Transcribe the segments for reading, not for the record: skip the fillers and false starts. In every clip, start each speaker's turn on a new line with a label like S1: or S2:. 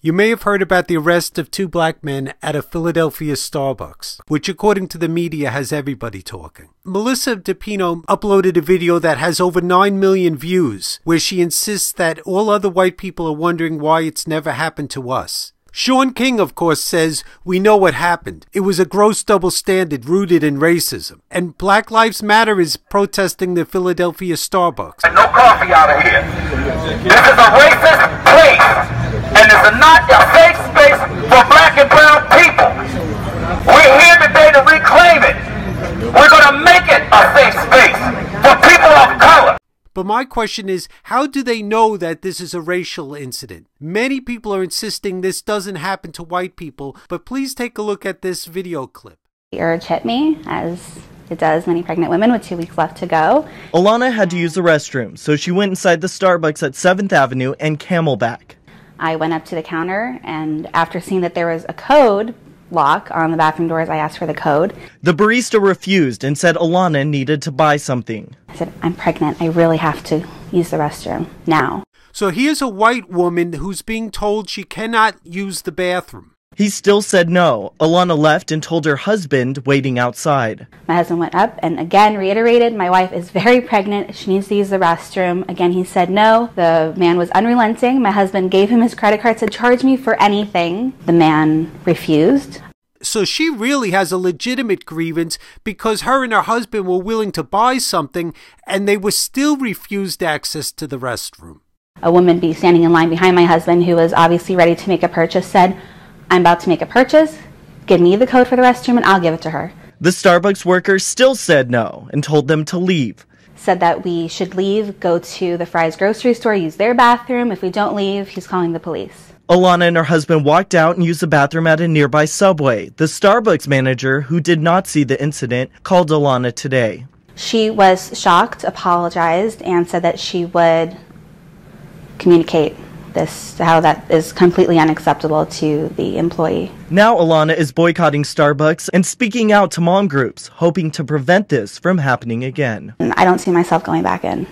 S1: You may have heard about the arrest of 2 black men at a Philadelphia Starbucks, which according to the media has everybody talking. Melissa DePino uploaded a video that has over 9 million views, where she insists that all other white people are wondering why it's never happened to us. Sean King, of course, says, we know what happened. It was a gross double standard rooted in racism. And Black Lives Matter is protesting the Philadelphia Starbucks.
S2: No coffee out of here. This is a racist place. And it's not a safe space for black and brown people. We're here today to reclaim it. We're going to make it a safe space for people of color.
S1: But my question is, how do they know that this is a racial incident? Many people are insisting this doesn't happen to white people, but please take a look at this video clip.
S3: The urge hit me, as it does many pregnant women with 2 weeks left to go.
S4: Alana had to use the restroom, so she went inside the Starbucks at 7th Avenue and Camelback.
S3: I went up to the counter, and after seeing that there was a code lock on the bathroom doors, I asked for the code.
S4: The barista refused and said Alana needed to buy something.
S3: I said, I'm pregnant. I really have to use the restroom now.
S1: So here's a white woman who's being told she cannot use the bathroom.
S4: He still said no. Alana left and told her husband waiting outside.
S3: My husband went up and again reiterated, my wife is very pregnant. She needs to use the restroom. Again, he said no. The man was unrelenting. My husband gave him his credit card, said, charge me for anything. The man refused.
S1: So she really has a legitimate grievance because her and her husband were willing to buy something and they were still refused access to the restroom.
S3: A woman be standing in line behind my husband who was obviously ready to make a purchase said, I'm about to make a purchase. Give me the code for the restroom and I'll give it to her.
S4: The Starbucks worker still said no and told them to leave.
S3: Said that we should leave, go to the Fry's grocery store, use their bathroom. If we don't leave, he's calling the police.
S4: Alana and her husband walked out and used the bathroom at a nearby Subway. The Starbucks manager, who did not see the incident, called Alana today.
S3: She was shocked, apologized, and said that she would communicate this, how that is completely unacceptable to the employee.
S4: Now Alana is boycotting Starbucks and speaking out to mom groups, hoping to prevent this from happening again.
S3: And I don't see myself going back in.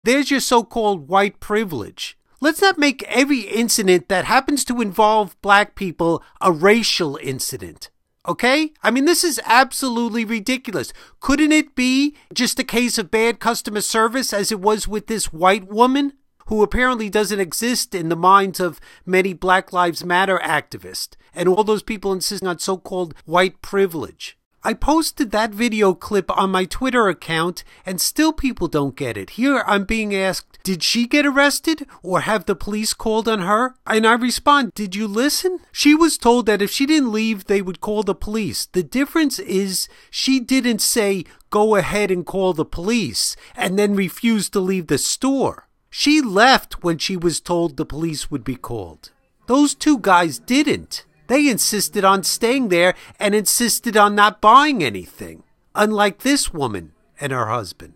S1: There's your so-called white privilege. Let's not make every incident that happens to involve black people a racial incident. Okay? I mean, this is absolutely ridiculous. Couldn't it be just a case of bad customer service as it was with this white woman, who apparently doesn't exist in the minds of many Black Lives Matter activists, and all those people insisting on so-called white privilege? I posted that video clip on my Twitter account, and still people don't get it. Here I'm being asked, did she get arrested, or have the police called on her? And I respond, did you listen? She was told that if she didn't leave, they would call the police. The difference is she didn't say, go ahead and call the police, and then refuse to leave the store. She left when she was told the police would be called. Those 2 guys didn't. They insisted on staying there and insisted on not buying anything, unlike this woman and her husband.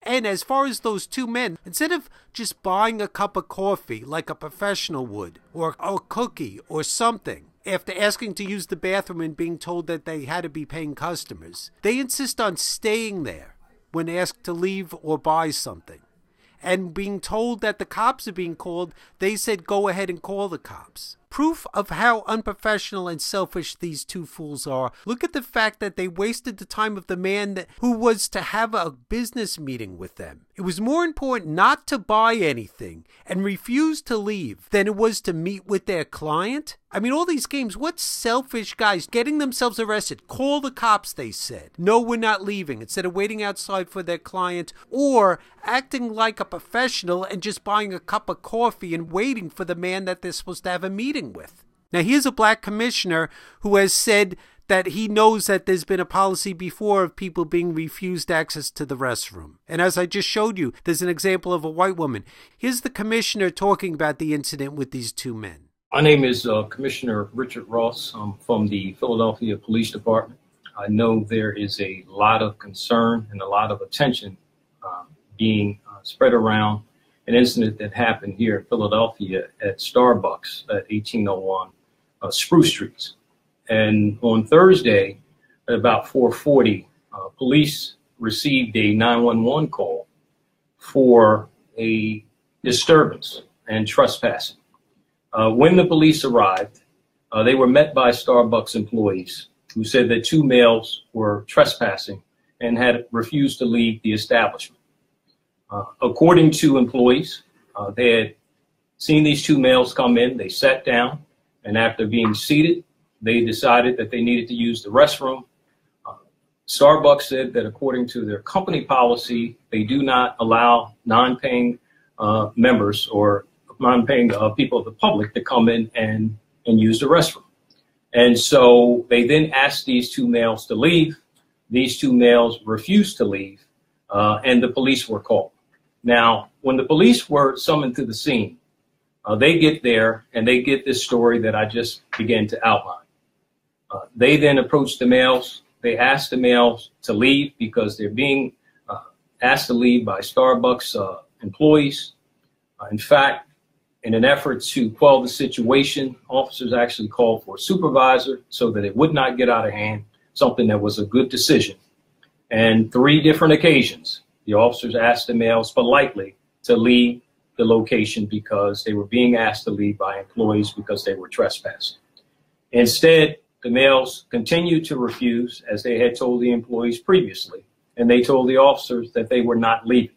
S1: And as far as those 2 men, instead of just buying a cup of coffee like a professional would, or a cookie or something, after asking to use the bathroom and being told that they had to be paying customers, they insist on staying there when asked to leave or buy something. And being told that the cops are being called, they said go ahead and call the cops. Proof of how unprofessional and selfish these 2 fools are. Look at the fact that they wasted the time of the man who was to have a business meeting with them. It was more important not to buy anything and refuse to leave than it was to meet with their client. I mean, all these games, what selfish guys getting themselves arrested. Call the cops, they said. No, we're not leaving, instead of waiting outside for their client or acting like a professional and just buying a cup of coffee and waiting for the man that they're supposed to have a meeting with. Now, here's a black commissioner who has said that he knows that there's been a policy before of people being refused access to the restroom. And as I just showed you, there's an example of a white woman. Here's the commissioner talking about the incident with these 2 men.
S5: My name is Commissioner Richard Ross. I'm from the Philadelphia Police Department. I know there is a lot of concern and a lot of attention being spread around an incident that happened here in Philadelphia at Starbucks at 1801 Spruce Street. And on Thursday at about 4:40, police received a 911 call for a disturbance and trespassing. When the police arrived, they were met by Starbucks employees who said that two males were trespassing and had refused to leave the establishment. According to employees, they had seen these two males come in, they sat down, and after being seated, they decided that they needed to use the restroom. Starbucks said that according to their company policy, they do not allow non-paying members or non-paying people of the public to come in and use the restroom. And so they then asked these two males to leave. These two males refused to leave, and the police were called. Now, when the police were summoned to the scene, they get there and they get this story that I just began to outline. They then approached the males. They asked the males to leave because they're being asked to leave by Starbucks employees. In fact, in an effort to quell the situation, officers actually called for a supervisor so that it would not get out of hand, something that was a good decision. And 3 different occasions, the officers asked the males politely to leave the location because they were being asked to leave by employees because they were trespassing. Instead, the males continued to refuse, as they had told the employees previously, and they told the officers that they were not leaving.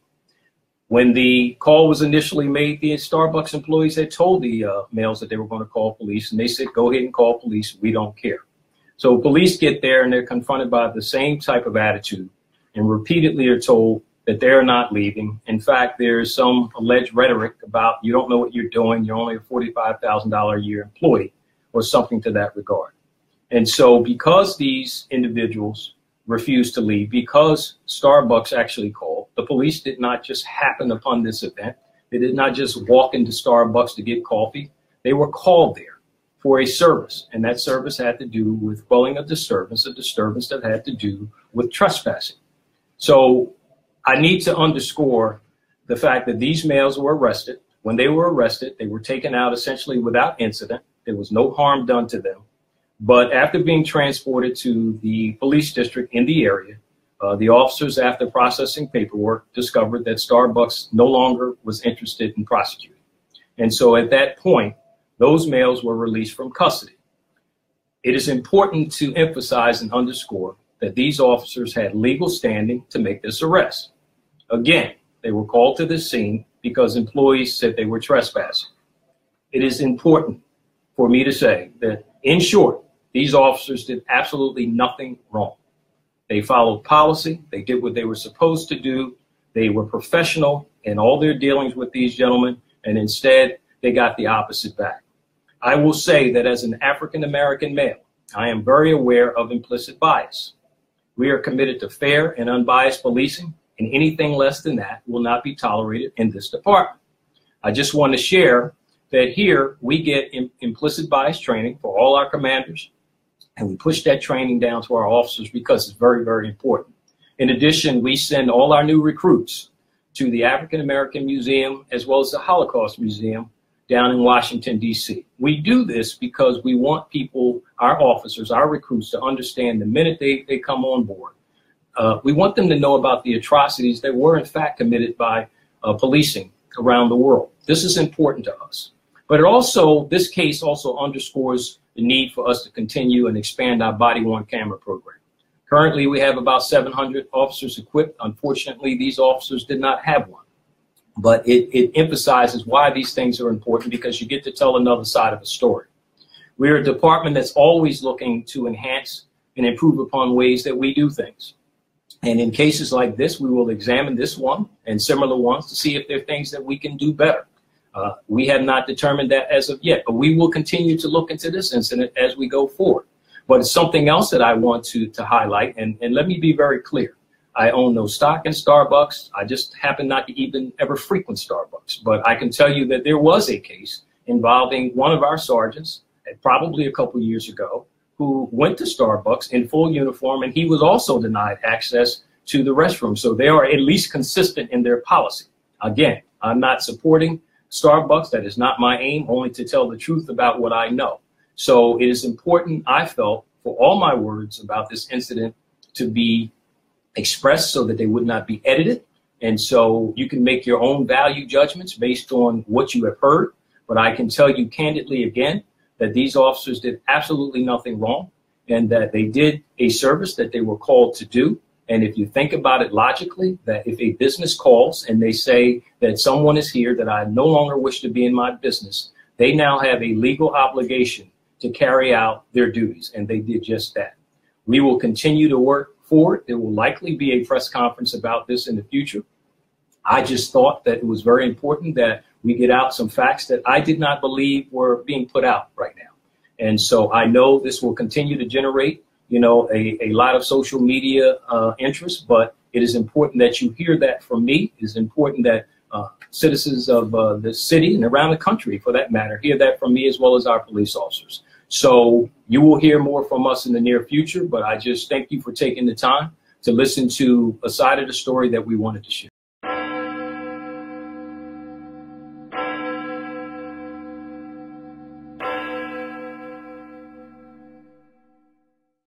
S5: When the call was initially made, the Starbucks employees had told the males that they were going to call police, and they said, go ahead and call police, we don't care. So police get there and they're confronted by the same type of attitude and repeatedly are told that they're not leaving. In fact, there's some alleged rhetoric about you don't know what you're doing, you're only a $45,000 a year employee or something to that regard. And so because these individuals refused to leave, because Starbucks actually called, the police did not just happen upon this event. They did not just walk into Starbucks to get coffee. They were called there for a service, and that service had to do with quelling a disturbance that had to do with trespassing. So I need to underscore the fact that these males were arrested. When they were arrested, they were taken out essentially without incident. There was no harm done to them. But after being transported to the police district in the area, the officers, after processing paperwork, discovered that Starbucks no longer was interested in prosecuting. And so at that point, those males were released from custody. It is important to emphasize and underscore that these officers had legal standing to make this arrest. Again, they were called to the scene because employees said they were trespassing. It is important for me to say that, in short, these officers did absolutely nothing wrong. They followed policy. They did what they were supposed to do. They were professional in all their dealings with these gentlemen, and instead they got the opposite back. I will say that as an African-American male, I am very aware of implicit bias. We are committed to fair and unbiased policing, and anything less than that will not be tolerated in this department. I just want to share that here we get implicit bias training for all our commanders, and we push that training down to our officers because it's very, very important. In addition, we send all our new recruits to the African American Museum as well as the Holocaust Museum down in Washington, D.C. We do this because we want people, our officers, our recruits, to understand the minute they come on board. We want them to know about the atrocities that were in fact committed by policing around the world. This is important to us. But this case also underscores the need for us to continue and expand our body-worn camera program. Currently, we have about 700 officers equipped. Unfortunately, these officers did not have one. But it emphasizes why these things are important, because you get to tell another side of the story. We're a department that's always looking to enhance and improve upon ways that we do things. And in cases like this, we will examine this one and similar ones to see if there are things that we can do better. We have not determined that as of yet, but we will continue to look into this incident as we go forward. But it's something else that I want to highlight, and let me be very clear. I own no stock in Starbucks. I just happen not to even ever frequent Starbucks. But I can tell you that there was a case involving one of our sergeants, probably a couple years ago, who went to Starbucks in full uniform, and he was also denied access to the restroom. So they are at least consistent in their policy. Again, I'm not supporting Starbucks. That is not my aim, only to tell the truth about what I know. So it is important, I felt, for all my words about this incident to be expressed so that they would not be edited. And so you can make your own value judgments based on what you have heard. But I can tell you candidly again that these officers did absolutely nothing wrong and that they did a service that they were called to do. And if you think about it logically, that if a business calls and they say that someone is here that I no longer wish to be in my business, they now have a legal obligation to carry out their duties. And they did just that. We will continue to work forward. There will likely be a press conference about this in the future. I just thought that it was very important that we get out some facts that I did not believe were being put out right now. And so I know this will continue to generate, you know, a lot of social media interest, but it is important that you hear that from me. It is important that citizens of the city and around the country, for that matter, hear that from me as well as our police officers. So you will hear more from us in the near future, but I just thank you for taking the time to listen to a side of the story that we wanted to share.